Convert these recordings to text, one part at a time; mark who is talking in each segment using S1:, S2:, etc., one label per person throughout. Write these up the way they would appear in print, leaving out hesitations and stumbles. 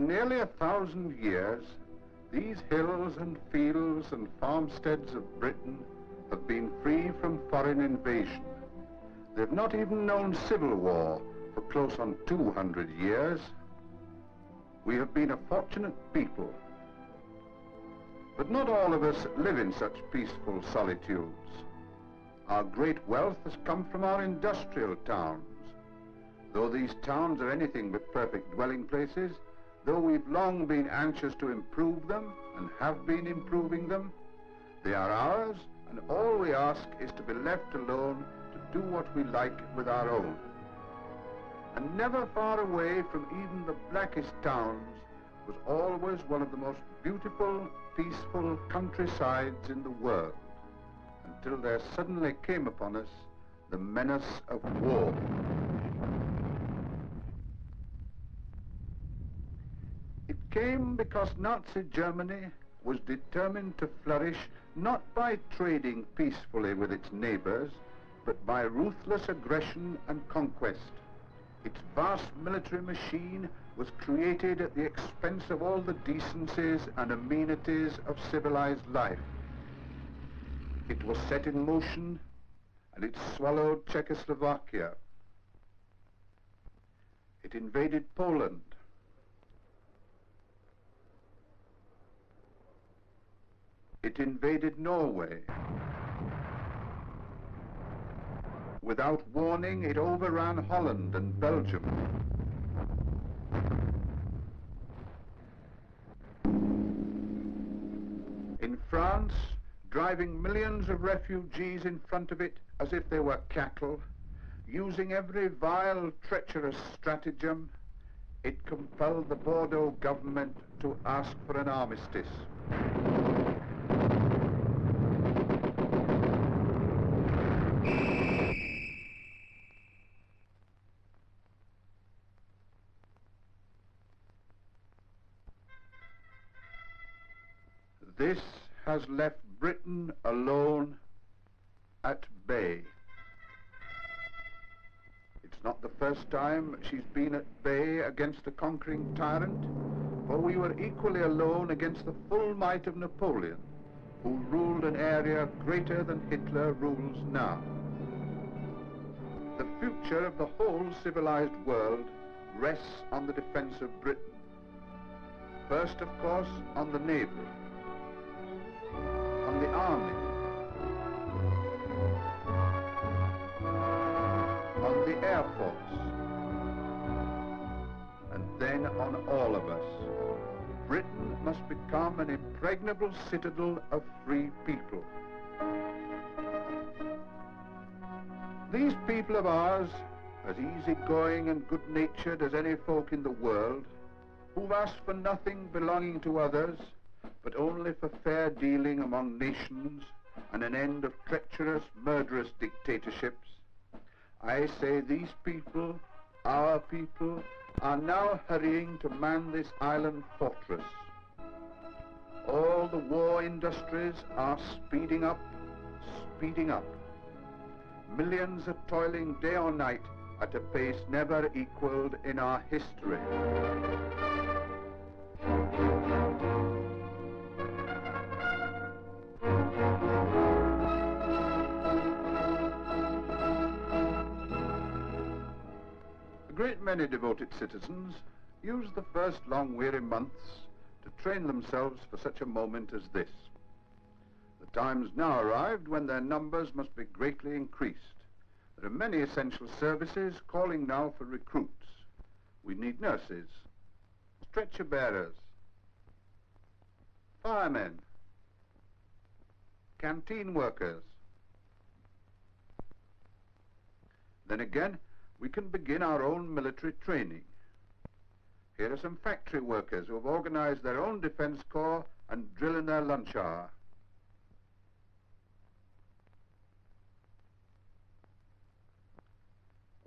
S1: nearly 1,000 years, these hills and fields and farmsteads of Britain have been free from foreign invasion. They've not even known civil war for close on 200 years. We have been a fortunate people. But not all of us live in such peaceful solitudes. Our great wealth has come from our industrial towns. Though these towns are anything but perfect dwelling places, though we've long been anxious to improve them and have been improving them, they are ours, and all we ask is to be left alone to do what we like with our own. And never far away from even the blackest towns was always one of the most beautiful, peaceful countrysides in the world, until there suddenly came upon us the menace of war. It came because Nazi Germany was determined to flourish not by trading peacefully with its neighbors, but by ruthless aggression and conquest. Its vast military machine was created at the expense of all the decencies and amenities of civilized life. It was set in motion, and it swallowed Czechoslovakia. It invaded Poland. It invaded Norway. Without warning, it overran Holland and Belgium. In France, driving millions of refugees in front of it as if they were cattle, using every vile, treacherous stratagem, it compelled the Bordeaux government to ask for an armistice. This has left Britain alone at bay. It's not the first time she's been at bay against a conquering tyrant, for we were equally alone against the full might of Napoleon, who ruled an area greater than Hitler rules now. The future of the whole civilized world rests on the defense of Britain. First, of course, on the navy, on the army, on the Air Force, and then on all of us. Britain must become an impregnable citadel of free people. These people of ours, as easygoing and good-natured as any folk in the world, who've asked for nothing belonging to others, but only for fair dealing among nations and an end of treacherous, murderous dictatorships, I say these people, our people, are now hurrying to man this island fortress. All the war industries are speeding up, speeding up. Millions are toiling day or night at a pace never equaled in our history. A great many devoted citizens use the first long weary months to train themselves for such a moment as this. The time's now arrived when their numbers must be greatly increased. There are many essential services calling now for recruits. We need nurses, stretcher bearers, firemen, canteen workers. Then again, we can begin our own military training. Here are some factory workers who have organized their own defense corps and drill in their lunch hour.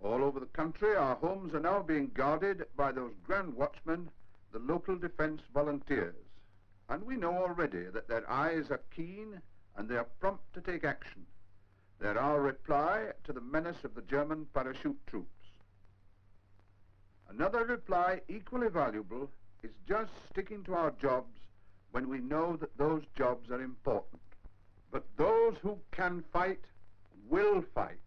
S1: All over the country, our homes are now being guarded by those grand watchmen, the local defense volunteers. And we know already that their eyes are keen and they are prompt to take action. They're our reply to the menace of the German parachute troops. Another reply, equally valuable, is just sticking to our jobs when we know that those jobs are important. But those who can fight will fight.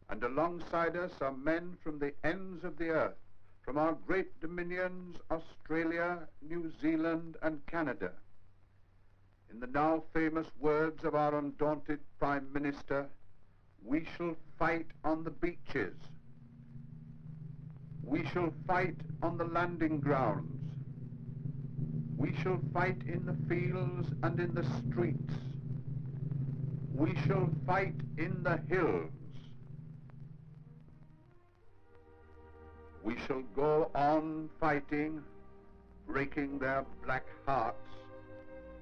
S1: And alongside us are men from the ends of the earth, from our great dominions, Australia, New Zealand, and Canada. In the now famous words of our undaunted Prime Minister, we shall fight on the beaches. We shall fight on the landing grounds. We shall fight in the fields and in the streets. We shall fight in the hills. We shall go on fighting, breaking their black hearts,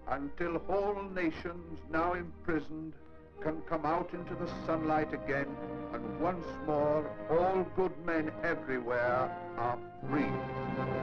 S1: until whole nations now imprisoned can come out into the sunlight again, and once more all good men everywhere are free.